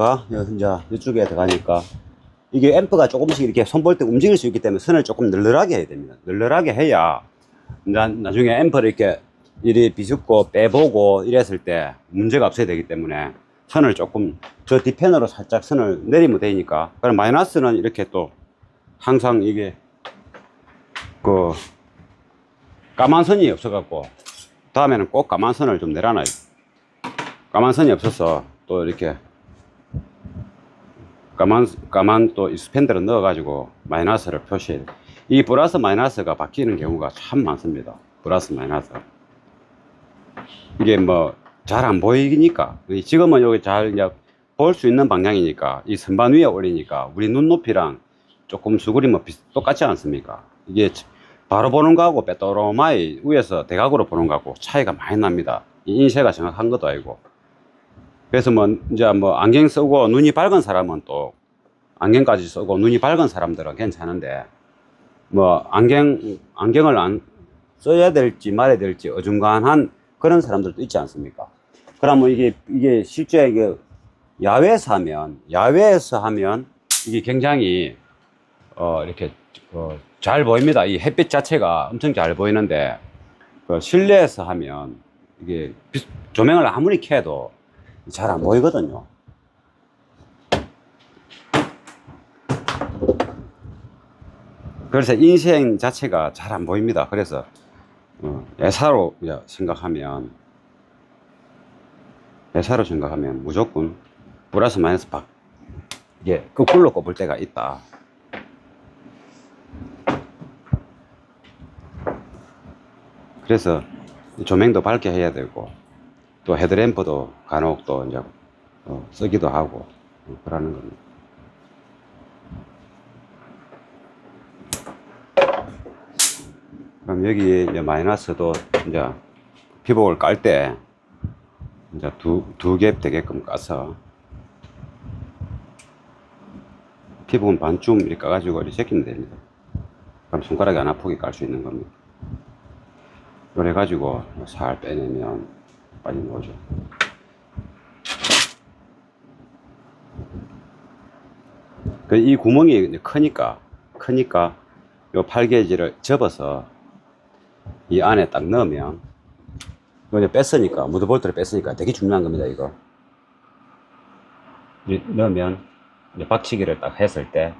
이제 이쪽에 들어가니까 이게 앰프가 조금씩 이렇게 손 볼 때 움직일 수 있기 때문에 선을 조금 널널하게 해야 됩니다. 널널하게 해야 나중에 앰프를 이렇게 이리 비집고 빼보고 이랬을 때 문제가 없어야 되기 때문에 선을 조금 저 뒤편으로 살짝 선을 내리면 되니까. 그럼 마이너스는 이렇게 또 항상 이게 그 까만 선이 없어갖고 다음에는 꼭 까만 선을 좀 내려놔요. 까만 선이 없어서 또 이렇게 까만 또 스팬드를 넣어가지고 마이너스를 표시해요. 이 플러스 마이너스가 바뀌는 경우가 참 많습니다. 플러스 마이너스. 이게 뭐 잘 안 보이니까. 지금은 여기 잘 볼 수 있는 방향이니까 이 선반 위에 올리니까 우리 눈높이랑 조금 수그리면 똑같지 않습니까? 이게 바로 보는 거하고 빼또로마이 위에서 대각으로 보는 거하고 차이가 많이 납니다. 이 인쇄가 정확한 것도 아니고. 그래서 뭐 이제 뭐 안경 쓰고 눈이 밝은 사람은 또 안경까지 쓰고 눈이 밝은 사람들은 괜찮은데 뭐 안경을 안 써야 될지 말아야 될지 어중간한 그런 사람들도 있지 않습니까? 그러면 이게 실제 이게 야외에서 하면 이게 굉장히 이렇게 잘 보입니다. 이 햇빛 자체가 엄청 잘 보이는데 실내에서 하면 이게 조명을 아무리 켜도 잘 안 보이거든요. 그래서 인생 자체가 잘 안 보입니다. 그래서 예사로 생각하면 무조건 플러스 마이너스 이게 거꾸로 꼽을 때가 있다. 그래서 조명도 밝게 해야 되고 또 헤드램프도 간혹 또 이제 쓰기도 하고 그러는 겁니다. 그럼 여기 이제 마이너스도 이제 피복을 깔 때 이제 두 갭 되게끔 까서 피복은 반쯤 이렇게 까가지고 이렇게 제끼면 됩니다. 그럼 손가락이 안 아프게 깔 수 있는 겁니다. 그래 가지고 살 빼내면 빨리 나오죠. 이 구멍이 크니까 요 팔게지를 접어서 이 안에 딱 넣으면 이거 이제 뺐으니까 무드볼트를 뺐으니까 되게 중요한 겁니다. 이거 넣으면 이제 박치기를 딱 했을 때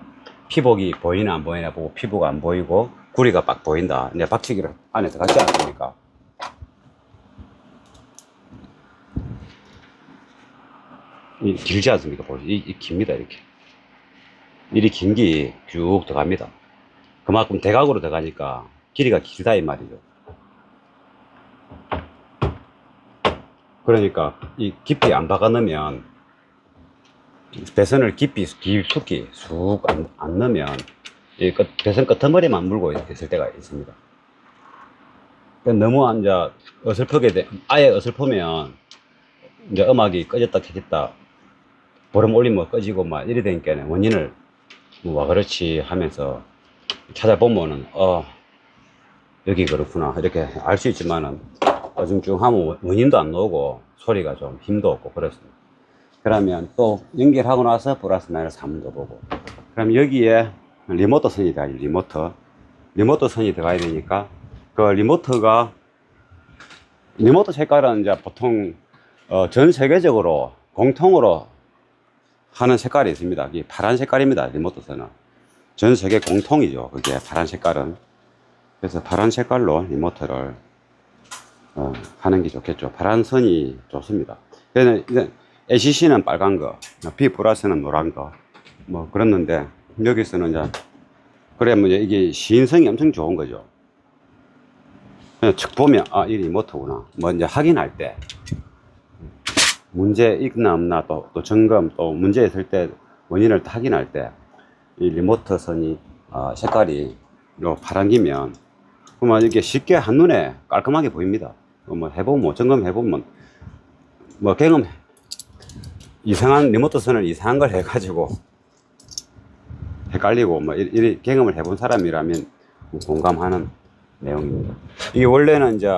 피복이 보이나 안 보이나 보고 피복 안 보이고 구리가 딱 보인다. 이제 박치기를 안에 들어갔지 않습니까? 이 길지 않습니까? 이 깁니다. 이리 긴 게 쭉 들어갑니다. 그만큼 대각으로 들어가니까 길이가 길다 이 말이죠. 그러니까 이 깊이 안 박아 넣으면 배선을 깊숙이 쑥 안 넣으면 이 배선 끄트머리만 물고 있을 때가 있습니다. 너무 이제 아예 어설프면 이제 음악이 꺼졌다 켜졌다 보름 올리면 꺼지고 막 이래 되니까 원인을 와 그렇지 하면서 찾아보면은 여기 그렇구나 이렇게 알 수 있지만은 어중중하면 원인도 안 나오고 소리가 좀 힘도 없고 그렇습니다. 그러면 또 연결하고 나서 플러스 마이너스 한 번 더 보고 그럼 여기에 리모터 선이 들어가요. 리모터 선이 들어가야 되니까 그 리모터 색깔은 이제 보통 전 세계적으로 공통으로 하는 색깔이 있습니다. 이게 파란 색깔입니다. 리모터 선은 전 세계 공통이죠. 그게 파란 색깔은. 그래서 파란 색깔로 리모터를 하는 게 좋겠죠. 파란 선이 좋습니다. 그래서 이제 ACC는 빨간 거, B 플러스는 노란 거, 뭐 그랬는데 여기서는 이제 그래 뭐 이게 시인성이 엄청 좋은 거죠. 그냥 척 보면 이 리모터구나. 뭐 이제 확인할 때 문제 있나 없나 또 점검 또 문제 있을 때 원인을 확인할 때 이 리모터 선이 색깔이 요 파란기면 그러면 이게 쉽게 한눈에 깔끔하게 보입니다. 뭐 해보면 점검해보면 뭐 이상한 리모터 선을 이상한 걸 해가지고 헷갈리고 뭐 이 경험을 해본 사람이라면 공감하는 내용입니다. 이게 원래는 이제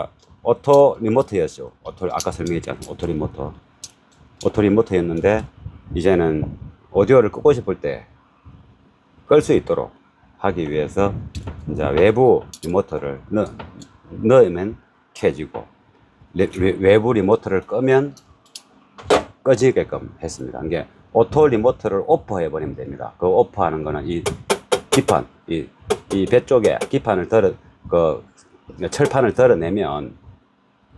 오토 리모터였죠. 아까 설명했잖아요. 오토 리모터였는데 이제는 오디오를 끄고 싶을 때 끌 수 있도록 하기 위해서 이제 외부 리모터를 넣으면 켜지고 외부 리모터를 끄면 꺼지게끔 했습니다. 이게 오토 리모터를 오프 해버리면 됩니다. 그 오프 하는 거는 이 기판, 이 배 쪽에 기판을 철판을 덜어내면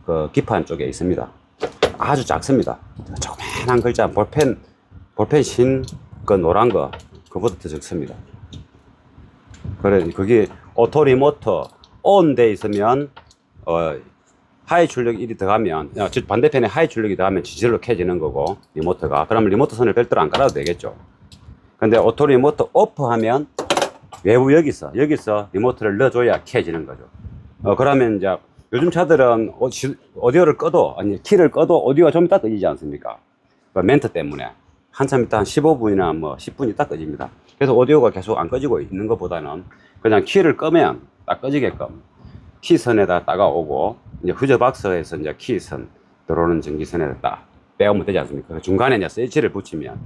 그 기판 쪽에 있습니다. 아주 작습니다. 조그만한 글자, 볼펜 신 그 노란 거, 그보다 더 적습니다. 그래, 그게 오토 리모터 온 돼 있으면, 하이 출력 1이 들어가면, 반대편에 하이 출력이 들어가면 지질로 켜지는 거고, 리모터가. 그러면 리모터 선을 별도로 안 깔아도 되겠죠. 근데 오토 리모터 오프 하면, 외부 여기서 리모터를 넣어줘야 켜지는 거죠. 그러면 이제, 요즘 차들은 오디오를 꺼도, 아니, 키를 꺼도 오디오가 좀 이따 꺼지지 않습니까? 그 멘트 때문에. 한참 있다 한 15분이나 뭐 10분 있다 꺼집니다. 그래서 오디오가 계속 안 꺼지고 있는 것보다는 그냥 키를 끄면 딱 꺼지게끔 키선에다 따가오고, 이제 후저박스에서 이제 키선 들어오는 전기선에다 딱 빼오면 되지 않습니까? 중간에 이제 스위치를 붙이면,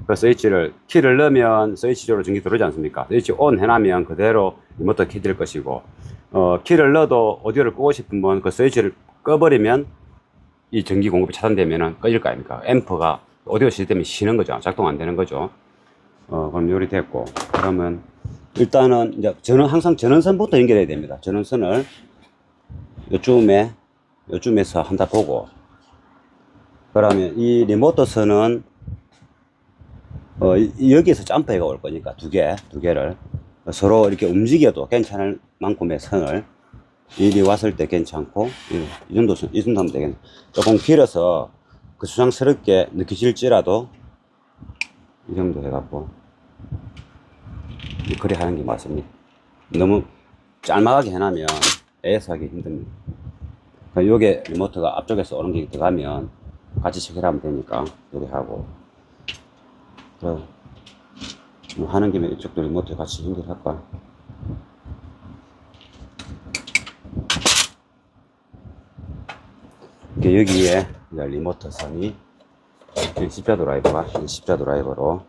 그 스위치를, 키를 넣으면 스위치적으로 전기 들어오지 않습니까? 스위치 온 해놓으면 그대로 리모터 켜질 것이고, 키를 넣어도 오디오를 끄고 싶으면 그 스위치를 꺼버리면 이 전기 공급이 차단되면 꺼질 거 아닙니까? 앰프가 오디오 시스템이 쉬는 거죠. 작동 안 되는 거죠. 그럼 요리 됐고, 그러면 일단은 이제 항상 전원선부터 연결해야 됩니다. 전원선을 요쯤에서 한다 보고, 그러면 이 리모터 선은 여기에서 점프해가 올 거니까 두 개를 서로 이렇게 움직여도 괜찮을 만큼의 선을, 일이 왔을 때 괜찮고, 이 정도 하면 되겠네. 조금 길어서 그 수상스럽게 느끼실지라도 이 정도 해갖고 그래 하는 게 맞습니다. 너무 짤막하게 해놓으면 AS 하기 힘듭니다. 그러니까 요게 리모터가 앞쪽에서 오는 게 들어가면 같이 체결하면 되니까 요게 하고, 그럼 하는 김에 이쪽도 리모터 같이 연결할까. 여기에 리모터 선이 십자 드라이버로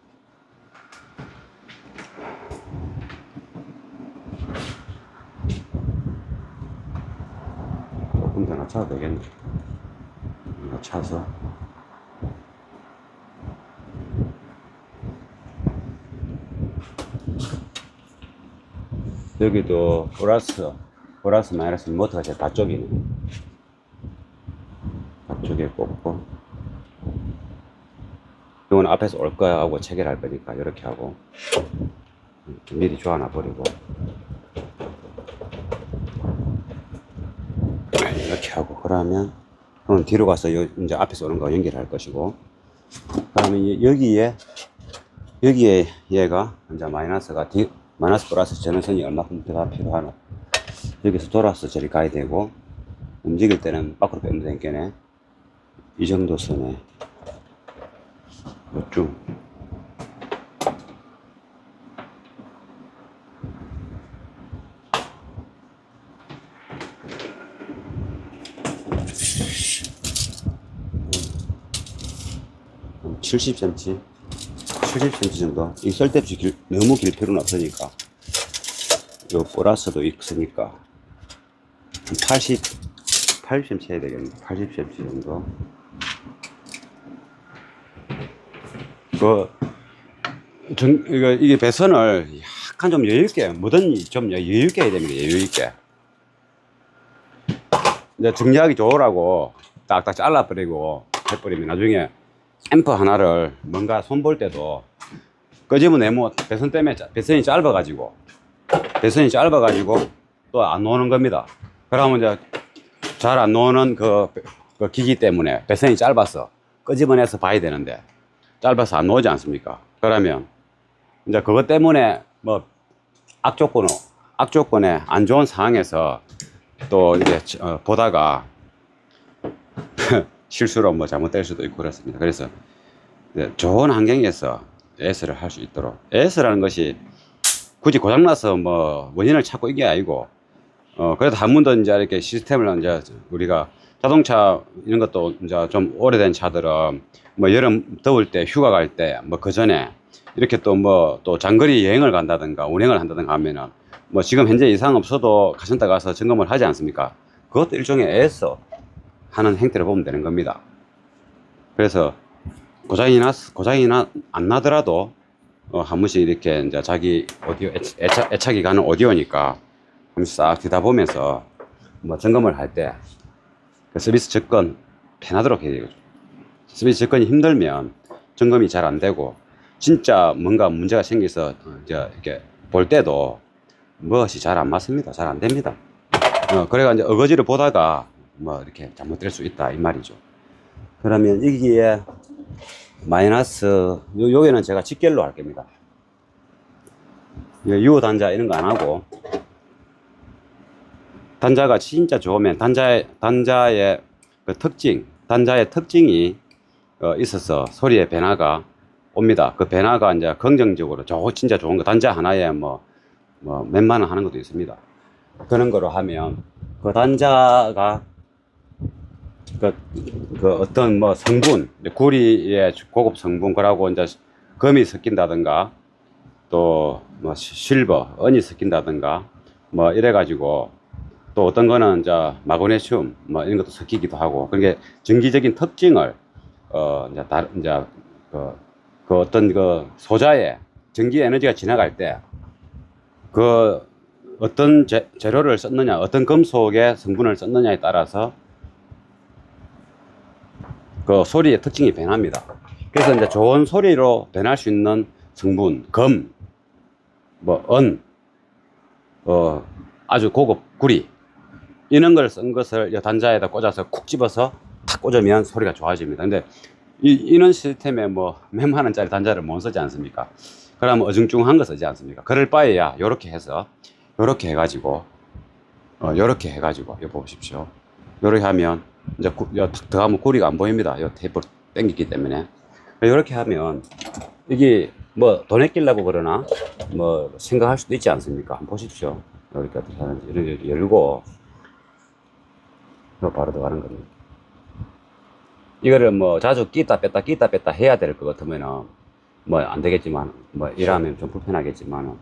조금 더 낮춰도 되겠네. 낮춰서 여기도 플러스 마이너스 리모터가 제 바쪽이네. 바쪽에 꽂고, 이건 앞에서 올 거야 하고 체결할 거니까 이렇게 하고 미리 조아놔 버리고 이렇게 하고, 그러면 그건 뒤로 가서 이제 앞에서 오는 거 연결할 것이고, 그러면 여기에 얘가 이제 마이너스 플러스 전원선이 얼마큼 더 필요하나, 여기서 돌아서 저리 가야 되고, 움직일 때는 밖으로 빼면 되겠네. 이 정도 선에 요쯤 한 70cm 정도. 이 쓸데없이 너무 길 필요는 없으니까, 요 플러스도 있으니까 80cm 해야 되겠네. 80cm 정도. 이게 배선을 약간 좀 여유있게, 뭐든지 좀 여유있게 해야 됩니다. 여유있게. 이제 정리하기 좋으라고 딱딱 잘라버리고 해버리면 나중에 앰프 하나를 뭔가 손볼 때도 끄집어 내면 배선 때문에 배선이 짧아가지고 또 안 나오는 겁니다. 그러면 이제 잘 안 나오는 그 기기 때문에 배선이 짧아서 끄집어내서 봐야 되는데 짧아서 안 나오지 않습니까? 그러면 이제 그것 때문에 뭐 악조건에 안 좋은 상황에서 또 이제 보다가 실수로 뭐 잘못될 수도 있고 그렇습니다. 그래서 좋은 환경에서 AS를 할 수 있도록, AS라는 것이 굳이 고장나서 뭐 원인을 찾고 이게 아니고, 그래도 한 번 더 이제 이렇게 시스템을 이제 우리가 자동차 이런 것도 이제 좀 오래된 차들은 뭐 여름 더울 때 휴가 갈 때 뭐 그 전에 이렇게 또 뭐 또 장거리 여행을 간다든가 운행을 한다든가 하면은 뭐 지금 현재 이상 없어도 가센터 가서 점검을 하지 않습니까? 그것도 일종의 애써 하는 행태를 보면 되는 겁니다. 그래서 안 나더라도 한 번씩 이렇게 이제 자기 오디오 애착이 가는 오디오니까 한 번씩 싹 듣다 보면서 뭐 점검을 할 때 그 서비스 접근 편하도록 해야 되죠. 서비스 접근이 힘들면 점검이 잘 안 되고 진짜 뭔가 문제가 생겨서 이제 이렇게 볼 때도 무엇이 잘 안 맞습니다. 잘 안 됩니다. 그래가 이제 어거지를 보다가 뭐 이렇게 잘못될 수 있다 이 말이죠. 그러면 여기에 마이너스 요게는 제가 직결로 할 겁니다. 유호 단자 이런 거 안 하고 단자가 진짜 좋으면 단자의 그 단자의 특징이 있어서 소리의 변화가 옵니다. 그 변화가 이제 긍정적으로 진짜 좋은 거 단자 하나에 뭐 몇만 원 하는 것도 있습니다. 그런 거로 하면 그 단자가 그 어떤 뭐 성분, 구리의 고급 성분, 그러고 이제 금이 섞인다든가 또 뭐 실버, 은이 섞인다든가 뭐 이래가지고 또 어떤 거는 이제 마그네슘 뭐 이런 것도 섞이기도 하고 그게 전기적인 특징을 이제 그 어떤 그 소자의 전기 에너지가 지나갈 때 그 어떤 재료를 썼느냐, 어떤 금속의 성분을 썼느냐에 따라서 그 소리의 특징이 변합니다. 그래서 이제 좋은 소리로 변할 수 있는 성분, 금, 뭐, 아주 고급 구리, 이런 걸 쓴 것을 단자에다 꽂아서 쿡 집어서 탁 꽂으면 소리가 좋아집니다. 근데 이런 시스템에 뭐 몇만 원짜리 단자를 못 쓰지 않습니까? 그러면 어중중한 거 쓰지 않습니까? 그럴 바에야 요렇게 해서 요렇게 해가지고 이거 보십시오. 요렇게 하면 이제 탁 들어가면 구리가 안 보입니다. 요 테이프를 당겼기 때문에. 요렇게 하면 이게 뭐 돈 아끼려고 그러나 뭐 생각할 수도 있지 않습니까? 한번 보십시오. 이렇게 어떻게 하는지 이렇게 열고 바로 들어가는 겁니다. 이거를 뭐 자주 끼다 뺐다 해야 될 것 같으면은 뭐 안 되겠지만 뭐 일하면 좀 불편하겠지만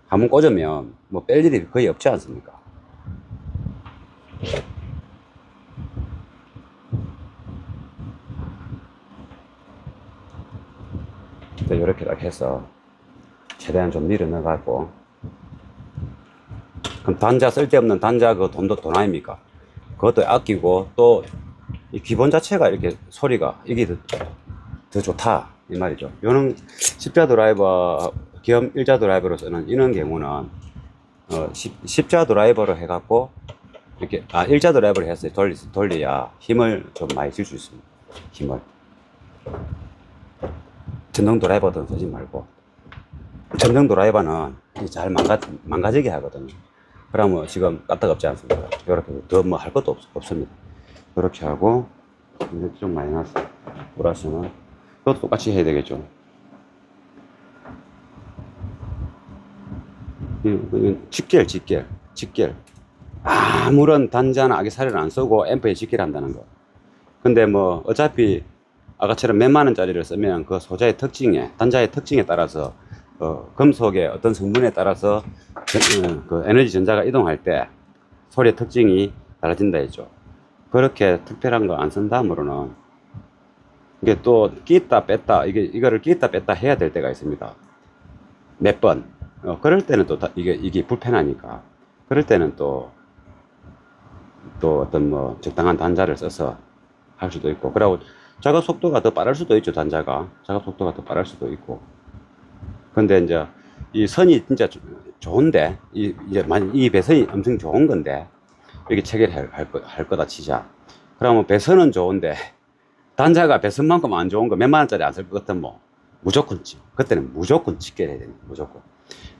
한번 꽂으면 뭐 뺄 일이 거의 없지 않습니까? 이렇게 딱 해서 최대한 좀 밀어 넣어갖고 그럼 단자 쓸데없는 단자 그 돈도 돈 아닙니까? 그것도 아끼고 또 이 기본 자체가 이렇게 소리가 이게 더 좋다 이 말이죠. 요는 십자 드라이버 겸 일자 드라이버로 쓰는 이런 경우는 십자 드라이버로 해갖고 이렇게 일자 드라이버로 해서 돌려야 힘을 좀 많이 줄 수 있습니다. 힘을 전동 드라이버든 쓰지 말고 전동 드라이버는 잘 망가지게 하거든요. 그러면 지금 까딱없지 않습니까? 이렇게 더 뭐 할 것도 없습니다. 이렇게 하고 이제 좀 마이너스 플러스는 그것도 똑같이 해야 되겠죠. 직결. 아무런 단자나 악기사리를 안 쓰고 앰프에 직결한다는 거. 근데 뭐 어차피 아까처럼 몇만 원짜리를 쓰면 그 소자의 단자의 특징에 따라서 금속의 어떤 성분에 따라서 그 에너지 전자가 이동할 때 소리의 특징이 달라진다 했죠. 그렇게 특별한 거 안 쓴 다음으로는 이게 또 끼다 뺐다 이거를 끼다 뺐다 해야 될 때가 있습니다. 몇 번. 그럴 때는 또 이게 불편하니까 그럴 때는 또 어떤 뭐 적당한 단자를 써서 할 수도 있고 그리고 작업 속도가 더 빠를 수도 있죠. 작업 속도가 더 빠를 수도 있고. 근데 이제 이 선이 진짜 좋은데 이 배선이 엄청 좋은 건데 이렇게 체결할 거다 치자. 그러면 배선은 좋은데 단자가 배선만큼 안 좋은 거 몇만 원짜리 안 쓸 것 같으면 뭐 그때는 무조건 직결해야 됩니다. 무조건.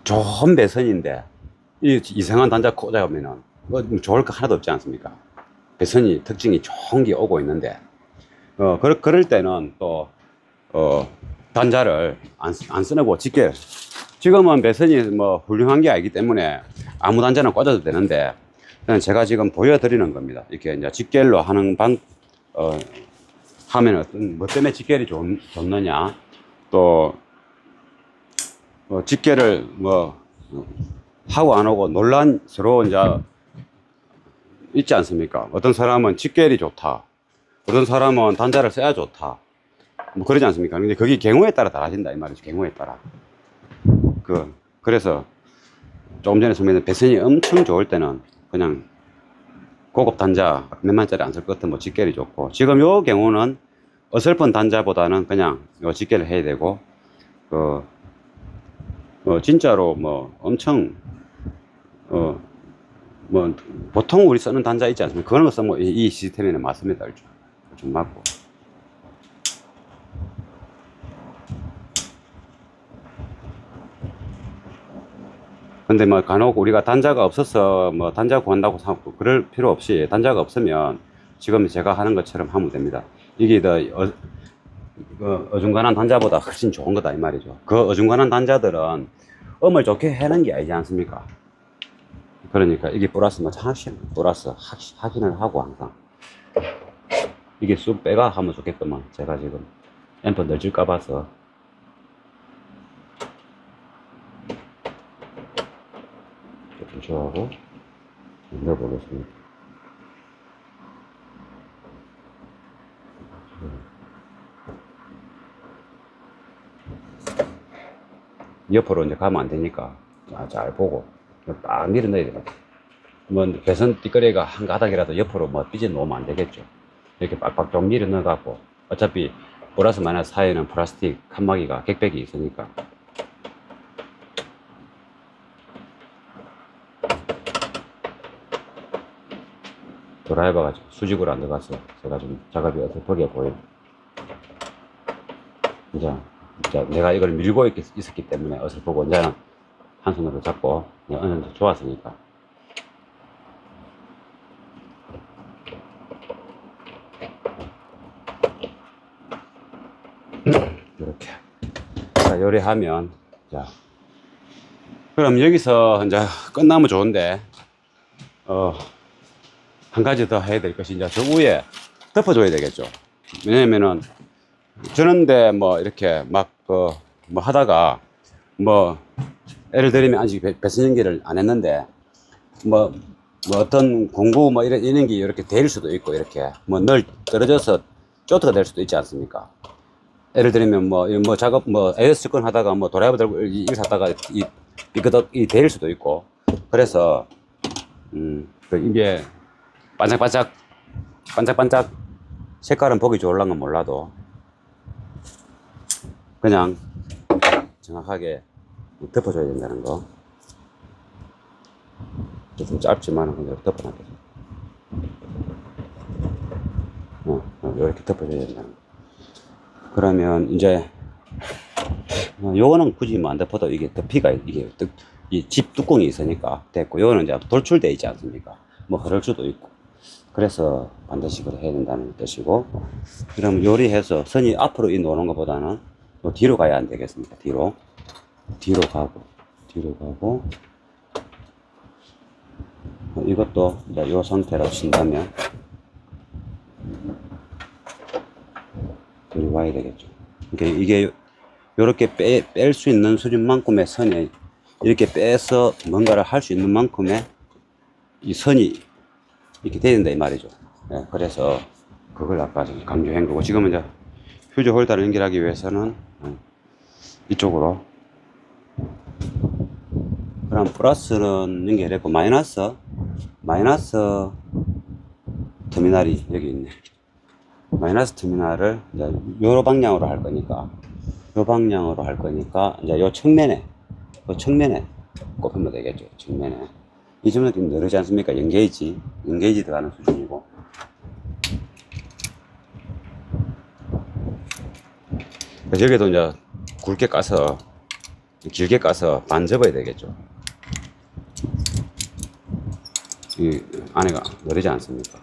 좋은 배선인데 이상한 단자 꽂아오면은 뭐 좋을 거 하나도 없지 않습니까? 배선이 특징이 좋은 게 오고 있는데 그럴 때는 또 단자를 안 쓰고 직결. 지금은 배선이 뭐 훌륭한 게 아니기 때문에 아무 단자나 꽂아도 되는데 그냥 제가 지금 보여드리는 겁니다. 이렇게 이제 직결로 하는 하면 어떤, 뭐 때문에 직결이 좋느냐. 또, 직결을 하고 안 하고 논란스러운 이제 있지 않습니까? 어떤 사람은 직결이 좋다. 어떤 사람은 단자를 써야 좋다. 뭐 그러지 않습니까? 근데 그게 경우에 따라 달라진다. 이 말이죠. 경우에 따라. 그래서 조금 전에 설명했던 배선이 엄청 좋을 때는 그냥 고급 단자 몇만짜리 안 쓸 것 같은 뭐 직결이 좋고, 지금 요 경우는 어설픈 단자보다는 그냥 요 직결을 해야 되고, 진짜로 뭐 엄청 뭐 보통 우리 쓰는 단자 있지 않습니까? 그런 거 쓰면 이 시스템에는 맞습니다. 좀 맞고. 근데 뭐 간혹 우리가 단자가 없어서 뭐 단자 구한다고 하고 그럴 필요 없이, 단자가 없으면 지금 제가 하는 것처럼 하면 됩니다. 이게 더 어중간한 단자보다 훨씬 좋은 거다 이 말이죠. 그 어중간한 단자들은 음을 좋게 해는 게 아니지 않습니까? 그러니까 이게 플러스 뭐 플러스 확인을 하고 항상 이게 쑥 빼가 하면 좋겠더만, 제가 지금 앰프 늘질까 봐서. 조금 좋아하고 넣어보겠습니다. 옆으로 이제 가면 안 되니까 잘 보고 딱 밀어 넣어야 됩니다. 뭐 배선 띠거리가 한 가닥이라도 옆으로 뭐 삐져 놓으면 안 되겠죠. 이렇게 빡빡 좀 밀어 넣어 갖고, 어차피 플러스 마이너스 사이에는 플라스틱 칸막이가 객백이 있으니까. 드라이버가 수직으로 안 들어갔어. 제가 좀 작업이 어설프게 보여요. 이제 내가 이걸 밀고 있었기 때문에 어설프고, 이제는 한 손으로 잡고 어느 정도 좋았으니까. 이렇게 자, 요리하면, 자 그럼 여기서 이제 끝나면 좋은데, 한 가지 더 해야 될 것이, 이제 저 위에 덮어줘야 되겠죠. 왜냐면은 저런데 뭐 이렇게 뭐 하다가 뭐 예를 들면 아직 배선 연기를 안 했는데 뭐 어떤 공구 뭐 이런 게 이렇게 데일 수도 있고, 이렇게 뭐 늘 떨어져서 쪼트가 될 수도 있지 않습니까? 예를 들면 뭐 작업 뭐 AS 건 하다가 뭐 드라이버 들고 일 샀다가 삐끗 데일 수도 있고. 그래서 이게 반짝반짝 색깔은 보기 좋을란 건 몰라도 그냥 정확하게 덮어줘야 된다는 거. 좀 짧지만 그냥 덮어놔야죠. 이렇게 덮어줘야 된다는 거. 그러면 이제 요거는 굳이 뭐 안 덮어도 이게 덮이가 이게 이 집 뚜껑이 있으니까 됐고, 요거는 이제 돌출돼 있지 않습니까? 뭐 흐를 수도 있고. 그래서 반드시 그렇게 해야 된다는 뜻이고, 그럼 요리해서 선이 앞으로 노는 것보다는 뒤로 가야 안 되겠습니까? 뒤로 가고 이것도 이제 요 상태로 친다면 뒤로 와야 되겠죠. 그러니까 이게 요렇게 뺄 수 있는 수준만큼의 선에 이렇게 빼서 뭔가를 할 수 있는 만큼의 이 선이 이렇게 돼야 된다 이 말이죠. 네, 그래서 그걸 아까 좀 강조한 거고, 지금은 이제 휴지 홀더를 연결하기 위해서는 이쪽으로, 그럼 플러스는 연결했고 마이너스 터미널이 여기 있네. 마이너스 터미널을 이제 요 방향으로 할 거니까 이제 요 측면에 꼽히면 되겠죠. 측면에. 이 정도 좀 느리지 않습니까? 연게이지 들어가는 수준이고. 그래서 여기도 이제 길게 까서 반 접어야 되겠죠. 이 안에가 느리지 않습니까?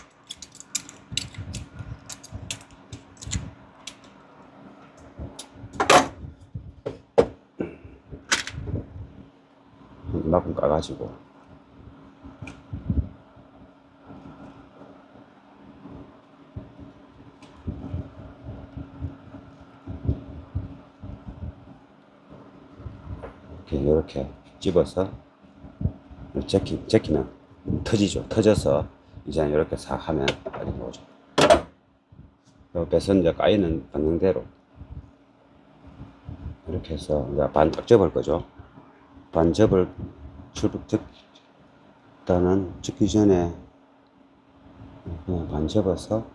이만큼 까가지고 이렇게 집어서 제끼면 터지죠. 터져서 이제 이렇게 싹 하면 빠진 거죠. 옆에서 이제 까이는 방향대로 이렇게 해서 이제 반 딱 접을 거죠. 반 접을 일단은 접기 전에 그냥 반 접어서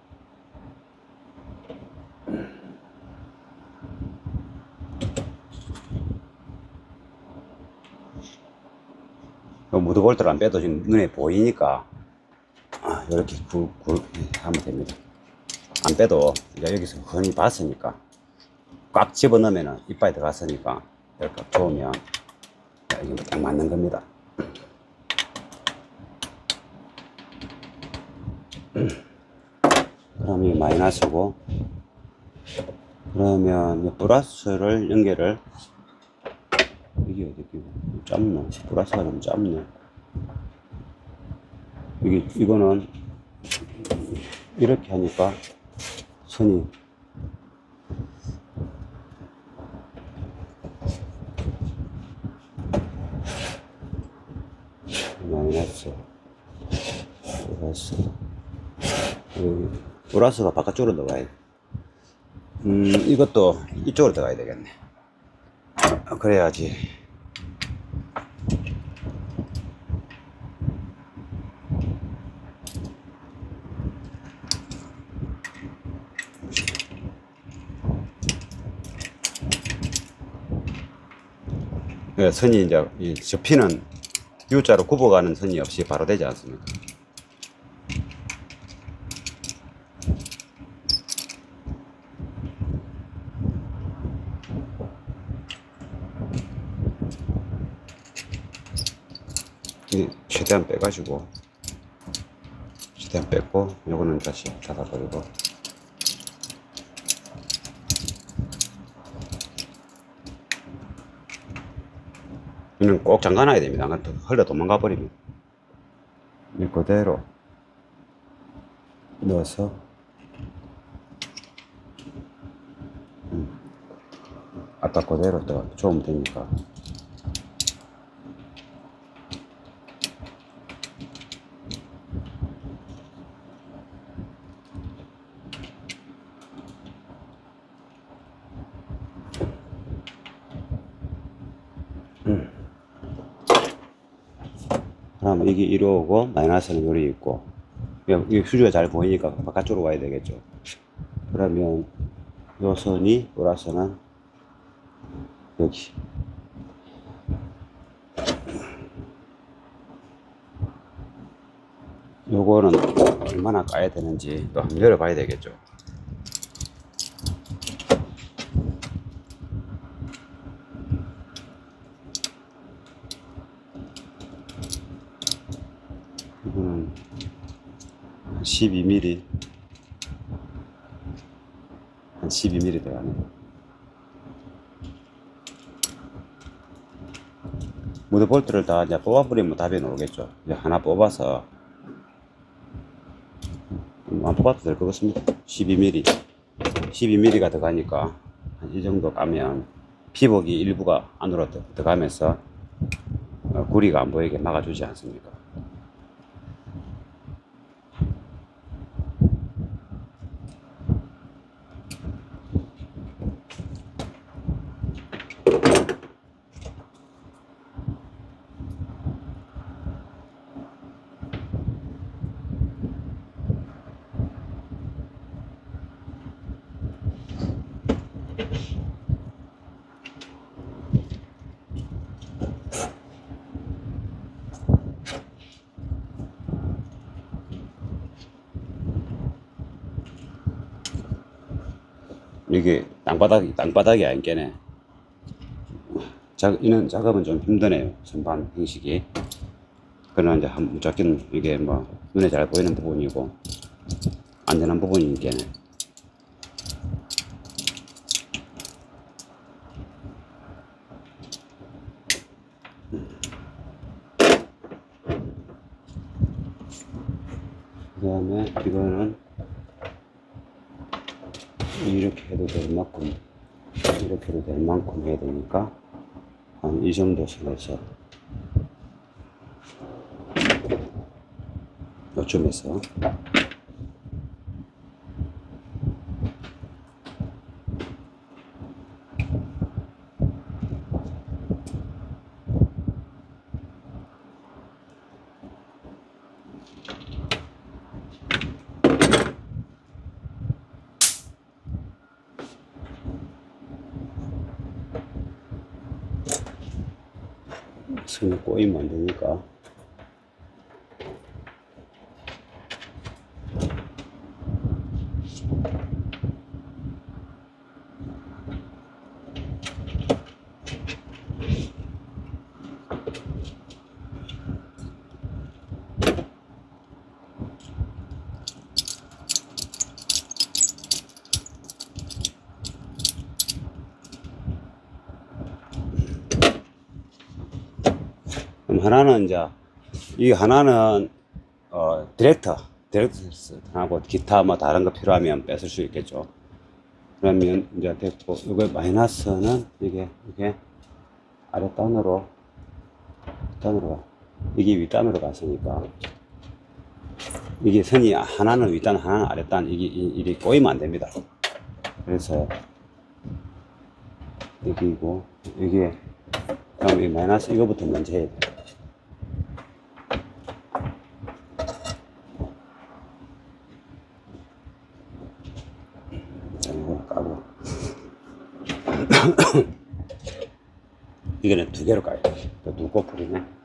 무드볼트를 안 빼도 지금 눈에 보이니까 이렇게 하면 됩니다. 안 빼도 이제 여기서 흔히 봤으니까 꽉 집어넣으면 이빨에 들어갔으니까 이렇게 좋으면 이게 딱 맞는 겁니다. 그럼 이 마이너스고, 그러면 플러스를 연결을, 이게 어떻게 짧나? 플러스가 너무 짧네. 이거는 이렇게 하니까 선이 마이너스 플러스가 바깥쪽으로 들어가야 돼. 이것도 이쪽으로 들어가야 되겠네. 그래야지. 선이 이제 접히는 U자로 굽어가는 선이 없이 바로 되지 않습니까? 최대한 빼가지고, 최대한 뺐고, 요거는 다시 닫아버리고. 이는 꼭 잠가놔야 됩니다. 안 그러면 흘러 도망가 버립니다. 이 그대로 넣어서 아까 그대로 또 조으면 되니까. 그러면 이게 이리 오고 마이너스는 여기 있고, 이 수주가 잘 보이니까 바깥쪽으로 와야 되겠죠. 그러면 요 선이 플러스는 여기. 요거는 얼마나 까야 되는지 또 한번 열어봐야 되겠죠. 이거는 12mm, 한 12mm 들어가네. 무드볼트를 다 이제 뽑아버리면 답이 나오겠죠. 이제 하나 뽑아서, 안 뽑아도 될 것 같습니다. 12mm. 12mm가 들어가니까, 한 이 정도 까면, 피복이 일부가 안으로 들어가면서, 구리가 안 보이게 막아주지 않습니까? 이게 땅바닥이 안 깨네. 이는 작업은 좀 힘드네요. 선반 형식이. 그러나 이제 무조건 이게 뭐 눈에 잘 보이는 부분이고 안전한 부분이니까네. 그 다음에 이거는 이렇게 해도 될 만큼, 이렇게 해도 될 만큼 해야 되니까 한 이 정도 선에서 요쯤에서 선이 꼬이면 안 되니까 그럼 하나는 이제 이 하나는 디렉터하고 기타 뭐 다른 거 필요하면 뺏을 수 있겠죠. 그러면 이제 됐고 이거 마이너스는 이게 아랫단으로 가 이게 윗단으로 갔으니까 이게 선이 하나는 윗단 하나는 아랫단 이게 꼬이면 안 됩니다. 그래서 여기고 이게 그럼 이 마이너스 이거부터 먼저 해야 돼. 이거 까고 이거는 두 개로 까요. 또 눈꺼풀이네.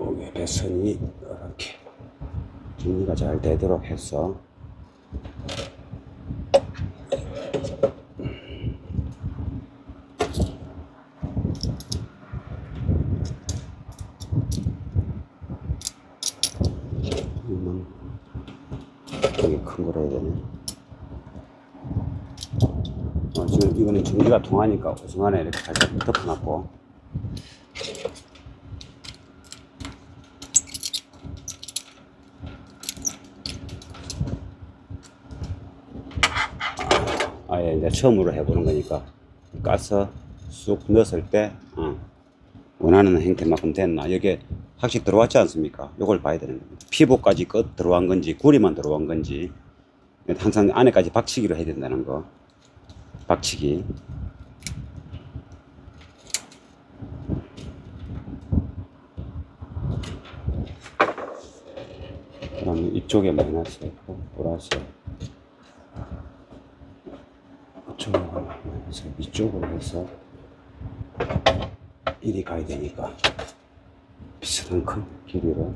여기 배선이 이렇게 정리가 잘 되도록 해서 여기 큰 거로 해야 되네. 지금 이거는 전기가 통하니까 중간에 이렇게 살짝 덮어놨고 아예 이제 처음으로 해보는 거니까 까서 쑥 넣었을 때 원하는 형태만큼 됐나 여기에 확실히 들어왔지 않습니까? 이걸 봐야 되는 겁니다. 피부까지 끝 들어간 건지 구리만 들어간 건지 항상 안에까지 박치기로 해야 된다는 거. 박치기. 그다음에 이쪽에 마이너스 했고 보라색 이쪽으로 마이너스 이쪽으로 해서 이리 가야 되니까 비슷한 큰 길이로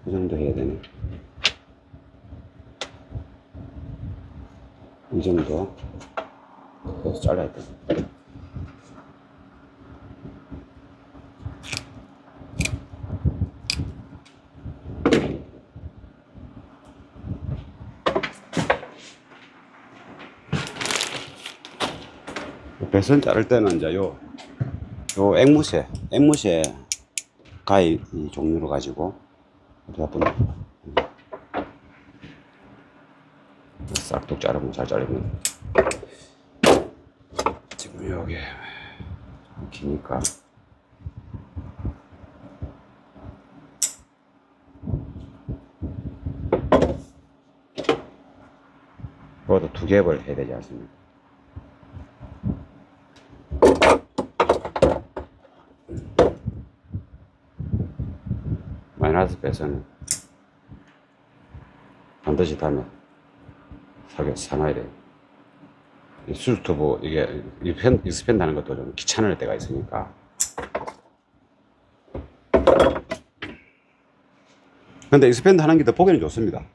이 정도 해야 되네. 이 정도 그래서 잘라야 돼. 배선 자를 때는 이제 요 앵무새 가위 이 종류로 가지고 한번 싹둑 자르면 잘 자르면 지금 여기 기니까 그것도 두 겹을 해야 되지 않습니까? 마이너스 배선은 반드시 달면 사놔야 돼요. 수트부 이게 익스펜드 하는 것도 좀 귀찮을 때가 있으니까. 근데 익스펜드 하는 게 더 보기는 좋습니다.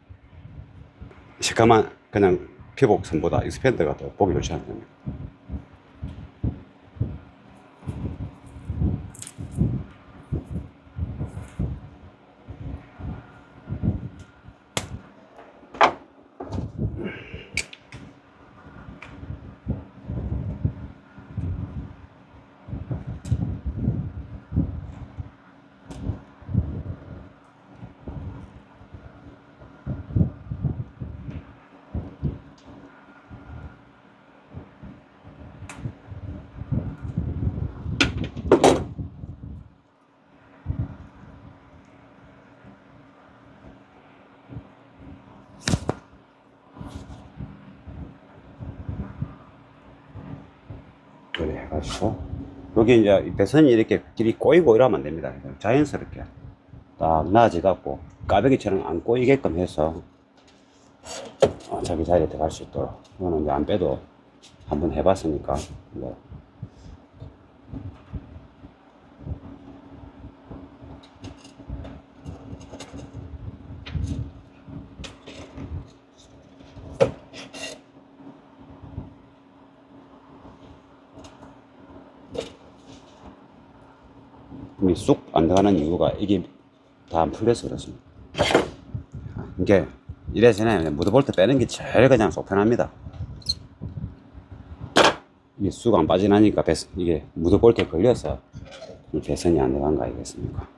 시커먼 그냥 피복선보다 익스펜드가 더 보기 좋지 않습니까? 하시고, 여기 이제 배선이 이렇게 길이 꼬이고 이러면 안 됩니다. 자연스럽게 딱 나아져갖고 까베기처럼 안 꼬이게끔 해서 자기 자리에 들어갈 수 있도록. 이거는 이제 안 빼도 한번 해봤으니까. 뭐. 쑥 안 들어가는 이유가 이게 다 안 풀려서 그렇습니다. 이게 이래서는 무드볼트 빼는 게 제일 그냥 속 편합니다. 이게 쑥 안 빠지나니까 이게 무드볼트에 걸려서 이 배선이 안 들어간 거 아니겠습니까?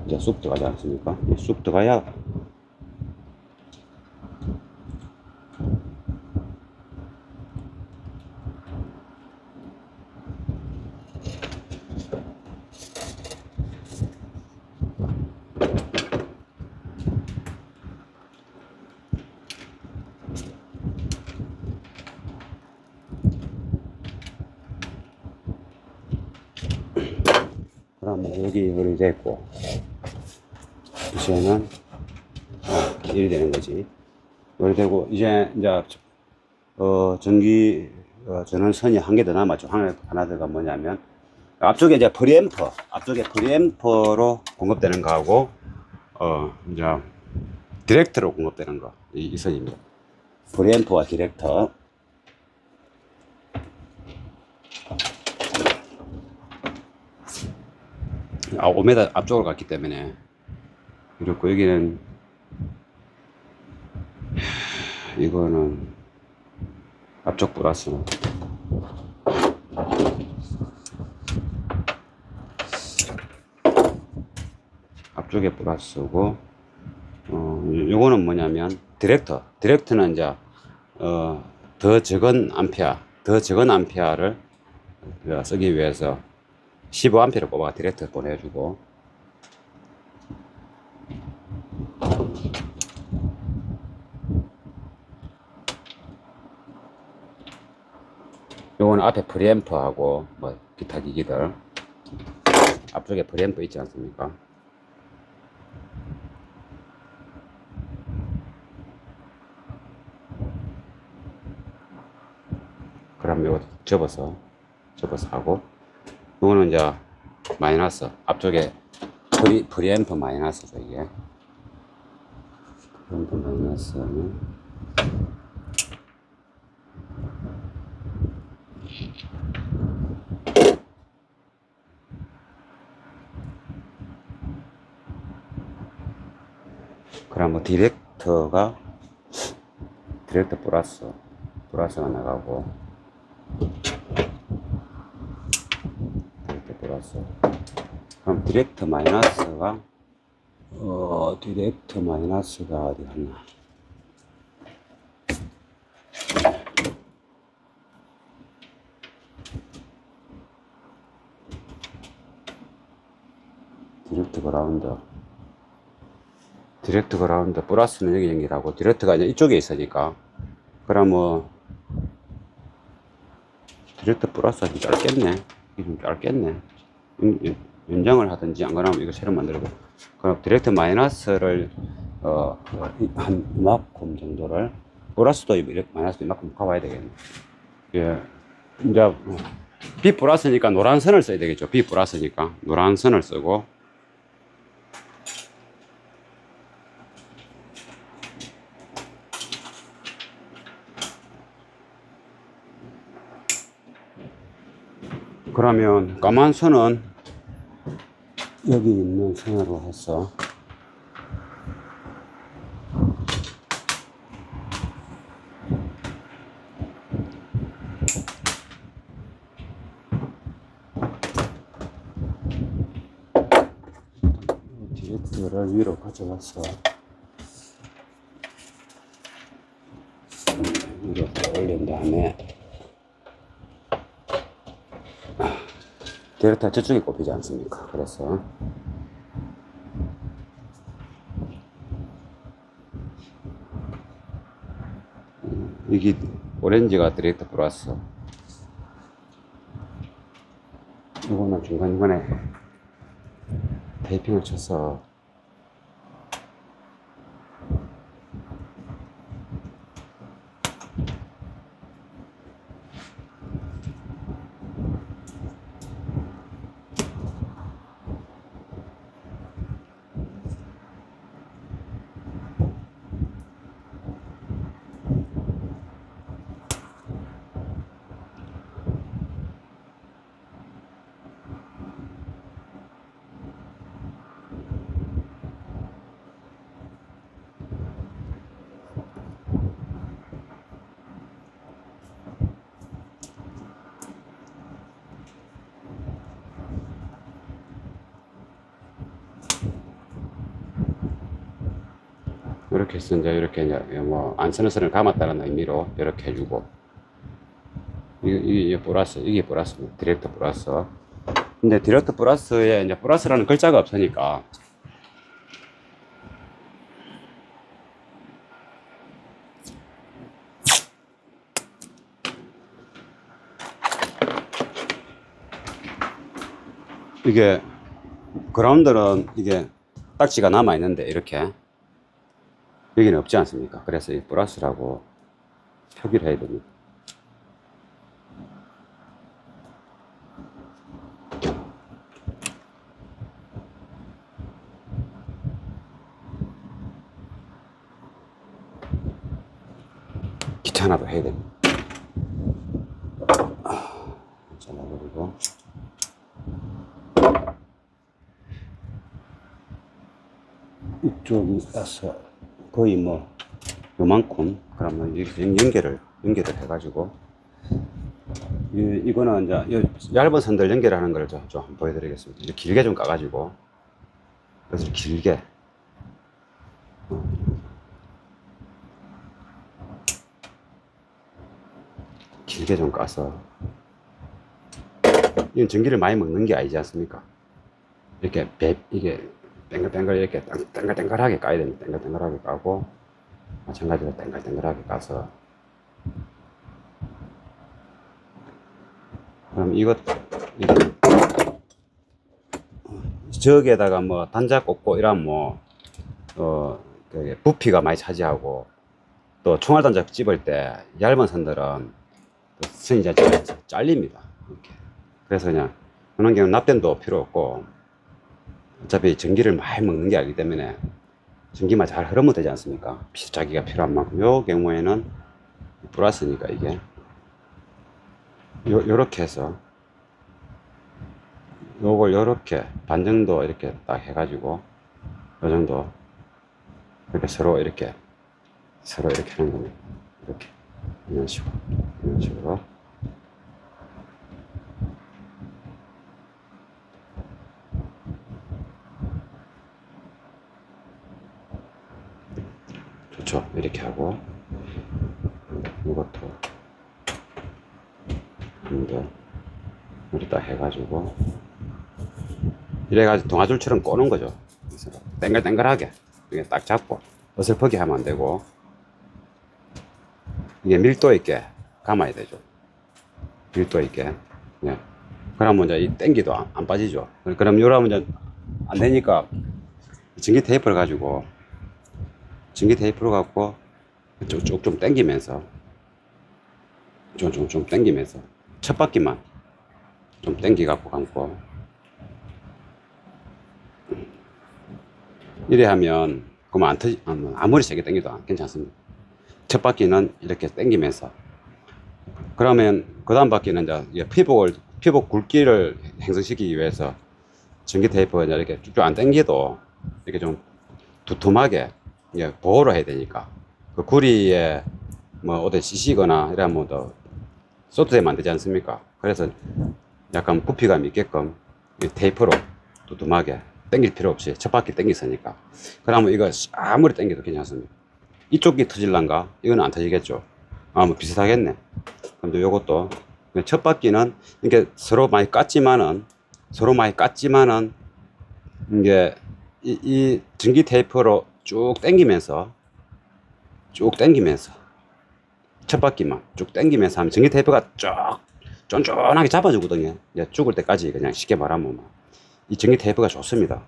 이제 쑥 들어가지 않습니까? 쑥 들어가야 그럼 여기 열이 됐고, 이제는 일이 되는 거지. 열이 되고 이제 전기 전원선이 한 개 더 남았죠. 하나 더가 뭐냐면 앞쪽에 이제 프리앰프, 앞쪽에 프리앰프로 공급되는 거하고 이제 디렉터로 공급되는 거, 이 선입니다. 프리앰프와 디렉터. 5m 앞쪽으로 갔기 때문에 이렇고, 여기는 이거는 앞쪽 플러스, 앞쪽에 플러스고, 요거는 뭐냐면 디렉터는 이제 더 적은 암페어를 쓰기 위해서 15A를 뽑아 디렉터 보내주고, 요거는 앞에 프리앰프하고 뭐 기타 기기들, 앞쪽에 프리앰프 있지 않습니까? 그럼 요거 접어서 하고, 요거는 이제 마이너스, 앞쪽에 프리앰프 마이너스죠. 이게 프리앰프 마이너스는 그럼 뭐 디렉터 플러스가 나가고, 디렉터 플러스. 그럼 디렉터 마이너스가 어디 갔나? 디렉트 그라운드 플러스는 여기 연결하고, 디렉트가 이제 이쪽에 있으니까, 그러면 디렉트 플러스가 좀 짧겠네. 이게 좀 짧겠네. 연장을 하든지, 안 그러면 이거 새로 만들고, 그럼 디렉트 마이너스를 한 이만큼 정도를, 플러스도 마이너스도 이만큼 가봐야 되겠네. 예, 이제 B 플러스니까 노란 선을 써야 되겠죠. B 플러스니까 노란 선을 쓰고, 그러면 까만 선은 여기 있는 선으로 해서 디렉트를 위로 가져와서 위로 올린 다음에, 디렉터가 저쪽에 꼽히지 않습니까? 그래서 이게 오렌지가 디렉트 플러스. 이거는 중간중간에 테이핑을 쳐서 이렇게 해서 이제 뭐 안 쓰는 선을 감았다는 의미로 이렇게 해주고, 이게 플러스, 이게 플러스, 디렉트 플러스. 근데 디렉트 플러스에 이제 플러스라는 글자가 없으니까 이게 그라운드는 이게 딱지가 남아 있는데 이렇게 여기는 없지 않습니까? 그래서 이 플러스라고 표기를 해야 됩니다. 귀찮아도 해야 됩니다. 잘라버리고. 이쪽이 와서 거의 뭐 요만큼, 그러면 이렇게 연결을 해가지고, 이거는 이제 얇은 선들 연결하는 걸 좀 한번 보여드리겠습니다. 이렇게 길게 좀 까가지고, 그래서 길게 좀 까서, 이건 전기를 많이 먹는 게 아니지 않습니까? 이렇게 이게 땡글땡글 이렇게 땡글땡글하게 까야 됩니다. 땡글땡글하게 까고, 마찬가지로 땡글땡글하게 까서. 그럼 저기에다가 뭐 단자 꽂고 이러면 뭐 부피가 많이 차지하고, 또 총알 단자 집을 때 얇은 선들은 선이 잘립니다. 이렇게. 그래서 그냥 그런 경우는 납땜도 필요 없고, 어차피 전기를 많이 먹는 게 아니기 때문에 전기만 잘 흐르면 되지 않습니까? 자기가 필요한 만큼. 요 경우에는 플러스니까 이게 요렇게 해서 요걸 요렇게 반 정도 이렇게 딱 해가지고, 요 정도 이렇게 서로 이렇게 하는 겁니다. 이렇게 이런 식으로 좋죠. 이렇게 하고, 이것도 한번 이렇게 딱 해가지고, 이래가지고 동아줄처럼 꼬는 거죠. 그래서 땡글땡글하게 이게 딱 잡고 어설프게 하면 안 되고, 이게 밀도 있게 감아야 되죠. 밀도 있게. 예. 그러면 이제 이 땡기도 안 빠지죠. 그럼 요러면 이제 안 되니까 전기 테이프를 갖고 쭉 좀 당기면서, 좀 당기면서 첫 바퀴만 좀 당기 갖고 감고, 이래 하면 그만 아무리 세게 당겨도 괜찮습니다. 첫 바퀴는 이렇게 당기면서, 그러면 그 다음 바퀴는 이제 피복 굵기를 형성시키기 위해서 전기 테이프가 이렇게 쭉쭉 안 당겨도 이렇게 좀 두툼하게 보호를 해야 되니까, 그 구리에 뭐 어디 씻이거나 이러면 더 쏟되면 안 되지 않습니까? 그래서 약간 부피감 있게끔 테이프로 두툼하게 당길 필요 없이 첫 바퀴 당겼으니까. 그러면 이거 아무리 당겨도 괜찮습니다. 이쪽이 터질란가? 이건 안 터지겠죠. 뭐 비슷하겠네. 근데 요것도 첫 바퀴는 이게 서로 많이 깠지만은 이게 이 전기 테이프로 쭉 당기면서 첫 바퀴만 쭉 당기면서 하면 전기 테이프가 쫙 쫀쫀하게 잡아주거든요. 이제 죽을 때까지 그냥 쉽게 말하면 이 전기 테이프가 좋습니다.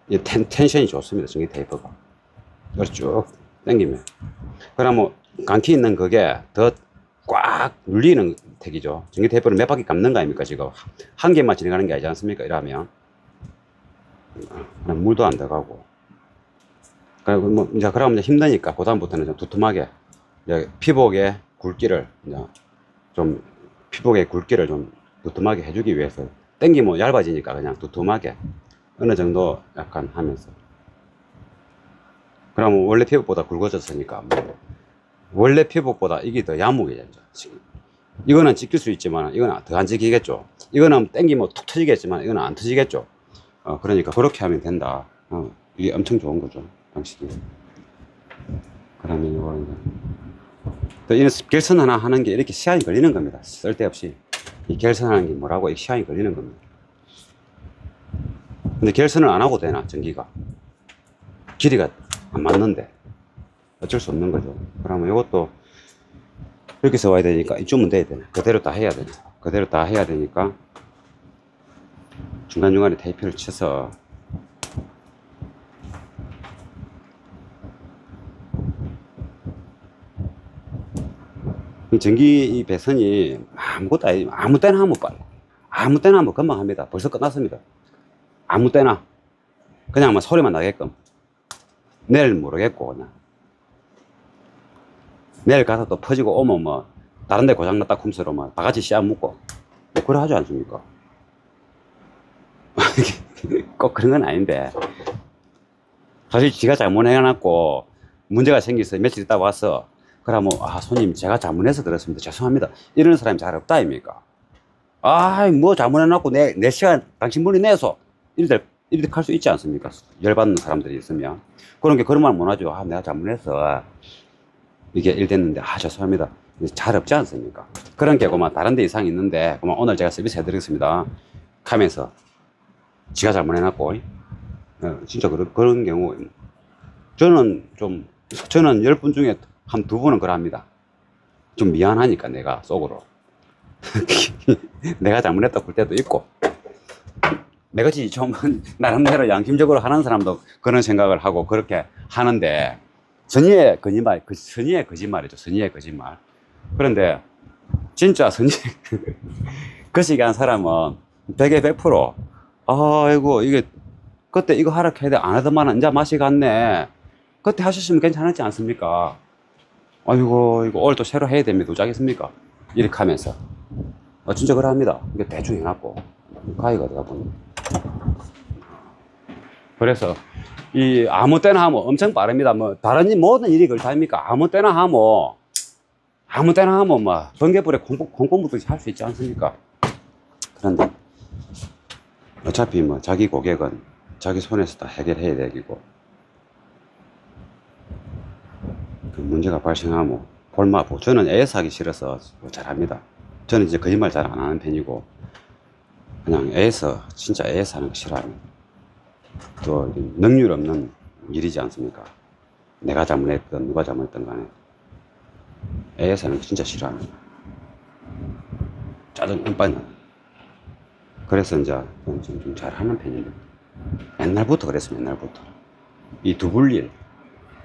이 텐션이 좋습니다. 전기 테이프가. 그래서 쭉 당기면. 그러면 강키 있는 그게 더 꽉 눌리는 택이죠. 전기 테이프를 몇 바퀴 감는 거 아닙니까? 지금 한 개만 진행하는 게 아니지 않습니까? 이러면 물도 안 들어가고. 그리고 뭐 이제 그러면 이제 힘드니까 그다음부터는 좀 두툼하게 이제 피복의 굵기를 이제 좀 피복의 굵기를 좀 두툼하게 해주기 위해서 당기면 얇아지니까 그냥 두툼하게 어느 정도 약간 하면서. 그러면 원래 피복보다 굵어졌으니까 원래 피복보다 이게 더 야무게졌죠. 이거는 찍힐 수 있지만 이거는 더 안 찍히겠죠. 이거는 당기면 툭 터지겠지만 이거는 안 터지겠죠. 그러니까 그렇게 하면 된다. 이게 엄청 좋은 거죠, 방식이. 그러면 이거는 또 이런 결선 하나 하는 게 이렇게 시간이 걸리는 겁니다. 쓸데없이 이 결선하는 게 뭐라고 이 시간이 걸리는 겁니다. 근데 결선을 안 하고 되나 전기가 길이가 안 맞는데 어쩔 수 없는 거죠. 그러면 이것도 이렇게 써와야 되니까 이쯤은 돼야 되나 그대로 다 해야 되나 그대로 다 해야 되니까 중간중간에 테이프를 쳐서 이 전기 이 배선이 아무것도 아니 아무 때나 하면 빨리 아무 때나 하면 금방 합니다. 벌써 끝났습니다. 아무 때나 그냥 뭐 소리만 나게끔 내일 모르겠고 그냥 내일 가서 또 퍼지고 오면 뭐 다른 데 고장났다 쿰스로 뭐 다 같이 씨앗 묻고 뭐 그래 하지 않습니까? 꼭 그런 건 아닌데 사실 지가 잘못해놨고 문제가 생겨서 며칠 있다 와서 그러면 손님 제가 잘못해서 그렇습니다. 죄송합니다. 이러는 사람이 잘 없다 아닙니까? 뭐 잘못해놨고 내 시간 당신분이 내서 이렇게 할 수 있지 않습니까? 열받는 사람들이 있으면 그런 게 그런 말 못하죠. 내가 잘못해서 이게 일 됐는데 죄송합니다. 잘 없지 않습니까? 그런 경우만 다른 데 이상이 있는데 그러면 오늘 제가 서비스 해드리겠습니다 하면서 지가 잘못해놨고 진짜 그런 경우 저는 10분 중에 한 2분은 그럽니다. 좀 미안하니까 내가 속으로 내가 잘못했다 볼 때도 있고 내같이 좀 나름대로 양심적으로 하는 사람도 그런 생각을 하고 그렇게 하는데 선의의 거짓말이죠. 선의의 거짓말. 그런데 진짜 거시기 한 사람은 100에 100% 아이고 이게 그때 이거 하라 해야 돼 안 하더만 이제 맛이 갔네. 그때 하셨으면 괜찮았지 않습니까? 아이고 이거 오늘 또 새로 해야 됩니다. 어쩌겠습니까? 이렇게 하면서 진짜 그럽니다. 이게 대충 해놨고 가위가 되다 보니 그래서 이 아무 때나 하면 엄청 빠릅니다. 뭐 다른 모든 일이 그렇다니까 아무 때나 하면 뭐 번개불에 콩콩 묻듯이 할 수 있지 않습니까? 그런데 어차피 뭐 자기 고객은 자기 손에서 다 해결해야 되고 그 문제가 발생하면 볼마보 저는 AS 하기 싫어서 잘합니다. 저는 이제 거짓말 잘 안 하는 편이고 그냥 진짜 AS 하는 거 싫어합니다. 또 능률 없는 일이지 않습니까? 내가 잘못했든 누가 잘못했든 간에 AS 하는 거 진짜 싫어합니다. 짜증 뿜빠나. 그래서 이제 좀 잘하는 편입니다. 옛날부터 그랬습니다. 옛날부터 이 두불일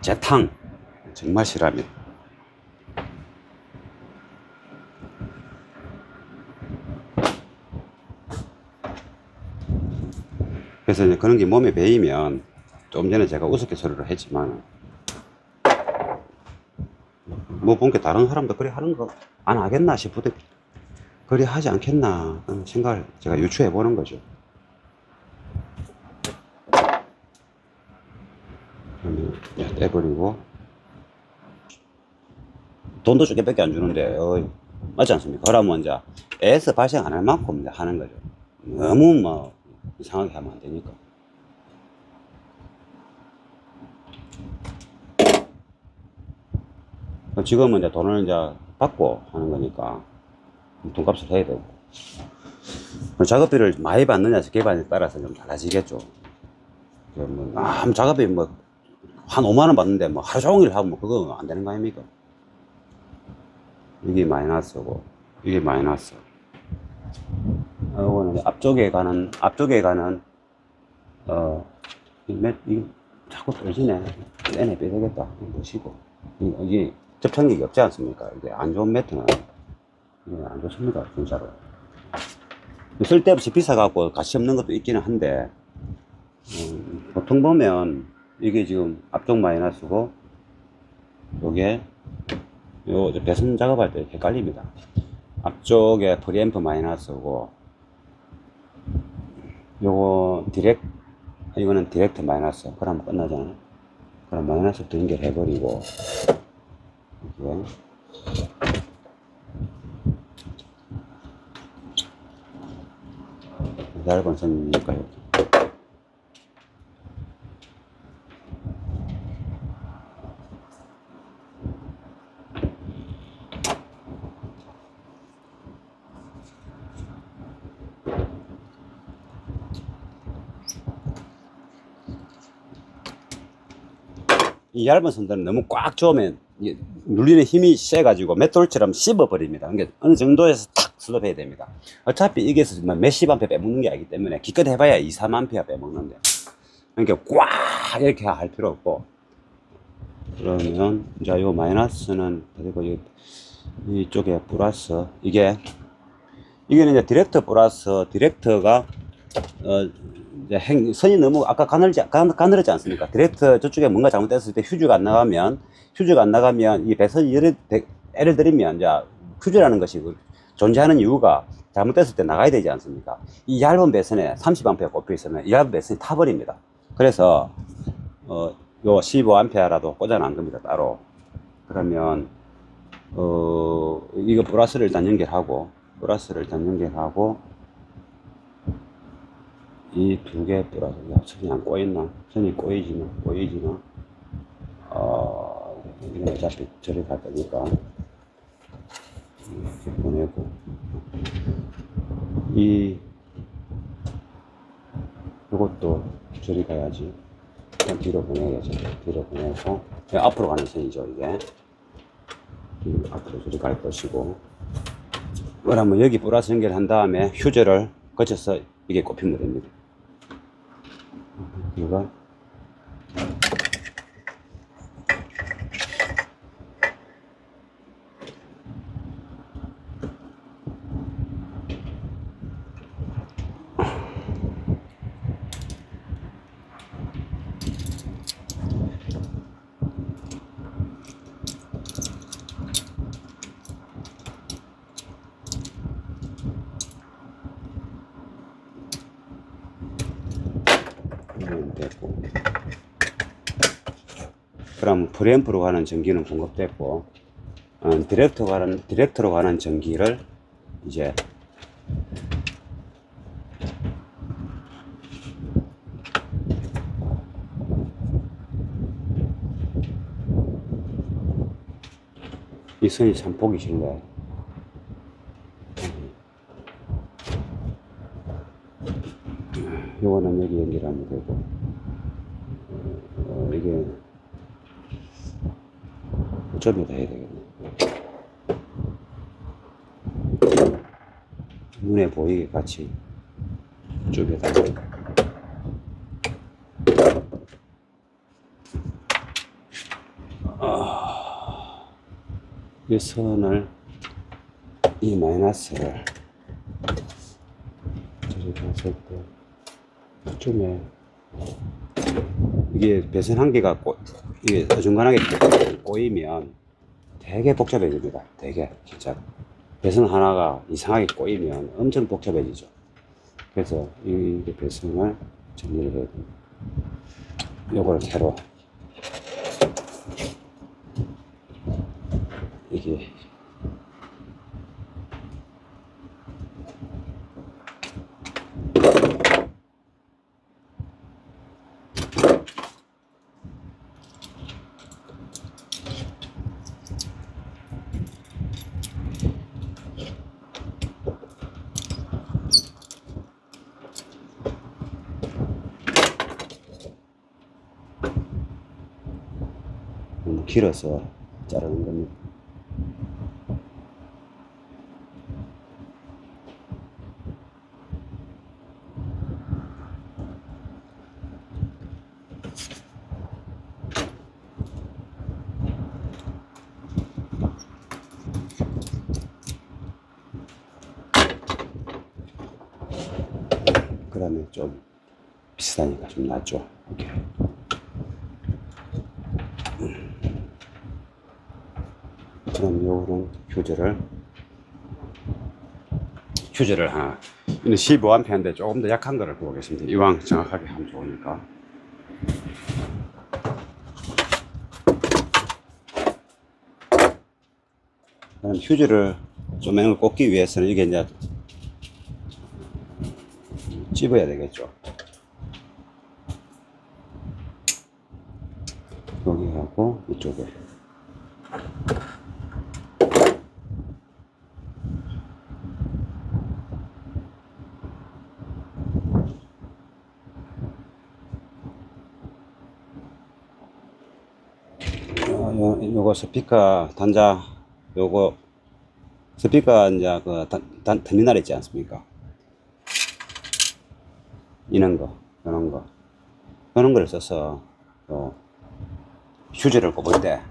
재탕 정말 싫어합니다. 그래서 이제 그런 게 몸에 배이면 좀 전에 제가 우스갯소리를 했지만 뭐 본 게 다른 사람도 그래 하는 거 안 하겠나 싶어도 그래 하지 않겠나 그런 생각을 제가 유추해 보는 거죠. 그러면 떼버리고 돈도 조금밖에 안 주는데 맞지 않습니까? 그러면 이제 애에서 발생 안 할 만큼 이제 하는 거죠. 너무 뭐 이상하게 하면 안 되니까. 지금은 이제 돈을 이제 받고 하는 거니까 돈값을 해야 되고 작업비를 많이 받느냐 기반에 따라서 좀 달라지겠죠. 작업비 뭐 한 5만 원 받는데 뭐 하루 종일 하면 그거 안 되는 거 아닙니까? 이게 마이너스고, 이게 마이너스. 이거는 앞쪽에 가는, 이 자꾸 떨어지네. 빼야 되겠다. 보시고. 이게 접착력이 없지 않습니까? 이게 안 좋은 매트는, 이게 안 좋습니다. 진짜로. 쓸데없이 비싸갖고 가치 없는 것도 있기는 한데, 보통 보면, 이게 지금 앞쪽 마이너스고, 요게, 배선 작업할 때 헷갈립니다. 앞쪽에 프리앰프 마이너스고, 이거는 디렉트 마이너스. 그러면 끝나잖아. 그럼 마이너스부터 연결해버리고, 이게. 얇은 선이니까 여기. 이 얇은 선들은 너무 꽉 조으면 눌리는 힘이 세가지고 맷돌처럼 씹어버립니다. 그러니까 어느 정도에서 탁 슬럽해야 됩니다. 어차피 이게 몇십 암페어 빼먹는 게 아니기 때문에 기껏 해봐야 2, 3 암페어 빼먹는데, 그러니까 꽉 이렇게 할 필요 없고. 그러면 이제 요 마이너스는 그리고 이쪽에 플러스, 이게는 이제 디렉터 플러스, 디렉터가 이제 선이 너무 아까 가늘었지 않습니까? 디렉터 저쪽에 뭔가 잘못됐을 때 휴즈가 안 나가면 이 배선이 애를 들이면 이제 휴즈라는 것이 존재하는 이유가 잘못됐을 때 나가야 되지 않습니까? 이 얇은 배선에 30A 꼽혀 있으면 이 얇은 배선이 타버립니다. 그래서 요 15A라도 꽂아놓은 겁니다, 따로. 그러면 이거 플러스를 일단 연결하고 이 두 개 플러스, 선이 안 꼬였나? 선이 꼬이지나? 이건 어차피 저리 갈 거니까 이렇게 보내고, 이것도 저리 가야지. 일단 뒤로 보내야죠. 뒤로 보내고, 앞으로 가는 선이죠, 이게. 앞으로 저리 갈 것이고. 그러면 여기 플러스 연결한 다음에 휴즈를 거쳐서 이게 꼽히면 됩니다. 이거 됐고, 그럼 프리앰프로 가는 전기는 공급됐고, 디렉터로 가는 전기를 이제 이 선이 참 보기 싫네. 요거는 여기 연결하면 되고, 이게 점에다 해야 되겠네. 눈에 보이게 같이 쪽에다가. 이 선을, 이 마이너스를 저기 갔을 때 이쯤에 이게 배선 한 개가 이게 어중간하게 꼬이면 되게 복잡해집니다. 되게 진짜 배선 하나가 이상하게 꼬이면 엄청 복잡해지죠. 그래서 이 배선을 정리를 해야 됩니다. 요걸 새로 이게 너무 길어서 자르는 겁니다. 그다음에 좀 비슷하니까 좀 낫죠. 이렇게. 그럼 요거는 휴즈를 하나, 이는 15A인데 조금 더 약한 거를 구하겠습니다. 이왕 정확하게 하면 좋으니까. 그럼 휴즈를 조명을 꽂기 위해서는 이게 이제 찝어야 되겠죠. 여기 하고 이쪽에. 요거 스피커 단자, 요거 스피커 이제 그 터미널 있지 않습니까? 이런 거, 이런 걸 써서 휴지를 꼽을 때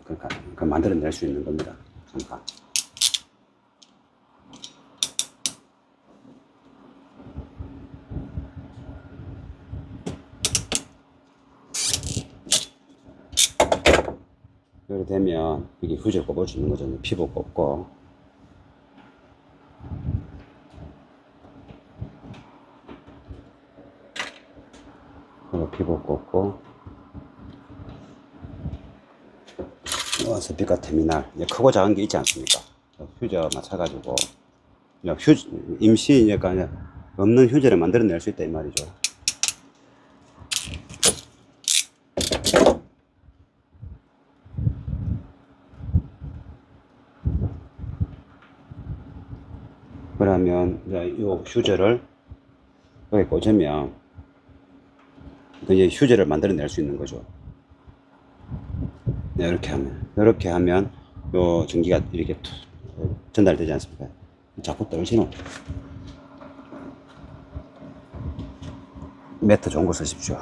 그러니까 그 만들어낼 수 있는 겁니다. 잠깐. 이렇게 되면 이게 휴지를 꼽을 수 있는 거죠. 피부 꼽고, 피부 꼽고, 스피커 터미널, 이제 크고 작은 게 있지 않습니까? 휴지와 맞춰가지고, 임시, 그러니까 없는 휴지를 만들어낼 수 있다 이 말이죠. 그러면 이제 이 휴지를 여기 꽂으면 이제 휴지를 만들어낼 수 있는 거죠. 네, 이렇게 하면 요 전기가 이렇게 전달되지 않습니까? 자꾸 떨어지노. 매트 좋은 거 쓰십시오.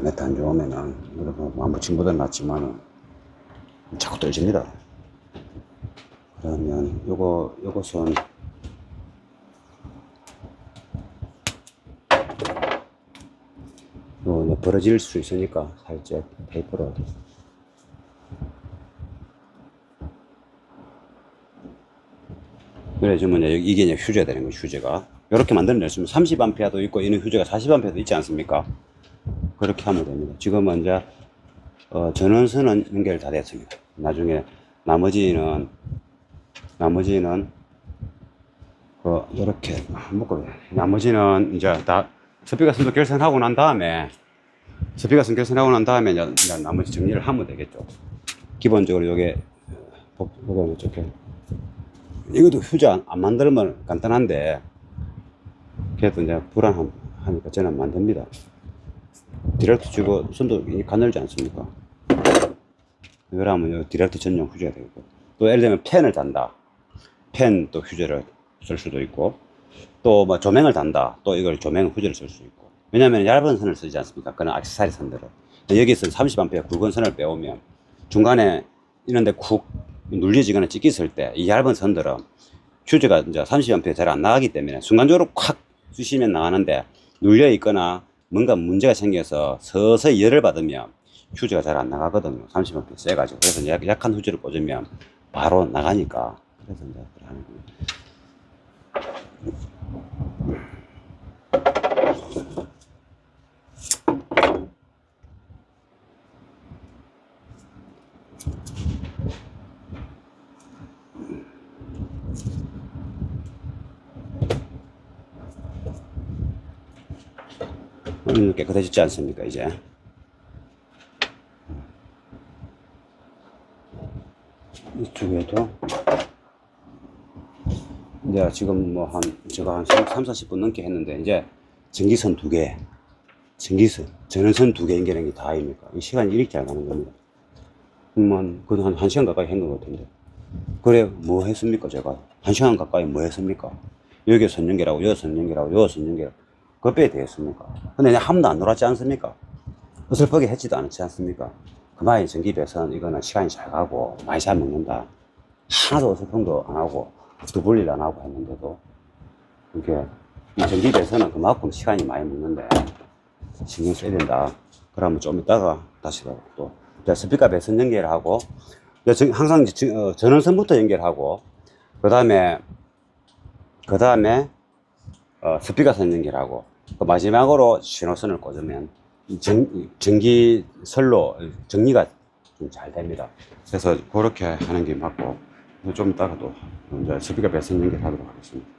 매트 안 좋으면은 여러분 아무 친구도 낫지만은 자꾸 떨어집니다. 그러면 요것은 벌어질 수 있으니까 살짝 테이프로 그래주면 이게 이제 휴지가 되는 거예요. 휴지가 이렇게 만들어냈으면 30A도 있고 이는 휴지가 40A도 있지 않습니까? 그렇게 하면 됩니다. 지금은 이제 전원선은 연결 다 됐습니다. 나중에 나머지는 이렇게 묶어. 나머지는 이제 다 스피커 선도 결선하고 난 다음에 이제 나머지 정리를 하면 되겠죠. 기본적으로 요게 이렇게 이것도 휴지 안 만들면 간단한데 그래도 이제 불안하니까 저는 만듭니다. 디렉트 주고 손도 가늘지 않습니까? 그러면 디렉트 전용 휴지가 되고, 또 예를 들면 펜을 단다. 펜 또 휴지를 쓸 수도 있고, 또 뭐 조명을 단다. 또 이걸 조명 휴지를 쓸 수 있고. 왜냐면 얇은 선을 쓰지 않습니까? 그런 액세서리 선들을. 여기서 30A 굵은 선을 빼오면 중간에 이런데 쿡 눌려지거나 찍기 있을 때 이 얇은 선들은 휴지가 이제 30A 잘 안 나가기 때문에 순간적으로 콱 쑤시면 나가는데 눌려 있거나 뭔가 문제가 생겨서 서서히 열을 받으면 휴지가 잘 안 나가거든요. 30A 세가지고. 그래서 약한 휴지를 꽂으면 바로 나가니까. 그래서 이제 하는 겁니다. 깨끗해지지 않습니까, 이제? 이쪽에도, 이제 지금 뭐 제가 한 3, 40분 넘게 했는데, 이제 전기선 2개, 전원선 2개 연결한 게 다입니까? 이 시간이 이렇게 잘 가는 겁니다. 그래도 한 1시간 가까이 한 것 같은데. 그래, 뭐 했습니까, 제가? 1시간 가까이 뭐 했습니까? 여기 선 연결하고, 여기 선 연결하고, 여기 선 연결하고. 그것밖에 되겠습니까? 근데 내가 한 번도 안 놀았지 않습니까? 어설프게 했지도 않지 않습니까? 그만이 전기 배선, 이거는 시간이 잘 가고, 많이 잘 먹는다. 하나도 어설픔도 안 하고, 두블릴 안 하고 했는데도, 이게 이 전기 배선은 그만큼 시간이 많이 먹는데 신경 써야 된다. 그러면 좀 이따가 다시 또 스피커 배선 연결하고 항상 전원선부터 연결하고 그 다음에 스피커선 연결하고 마지막으로 신호선을 꽂으면 전기선로 정리가 좀 잘 됩니다. 그래서 그렇게 하는 게 맞고 좀 이따가 또 이제 스피커 배선 연결하도록 하겠습니다.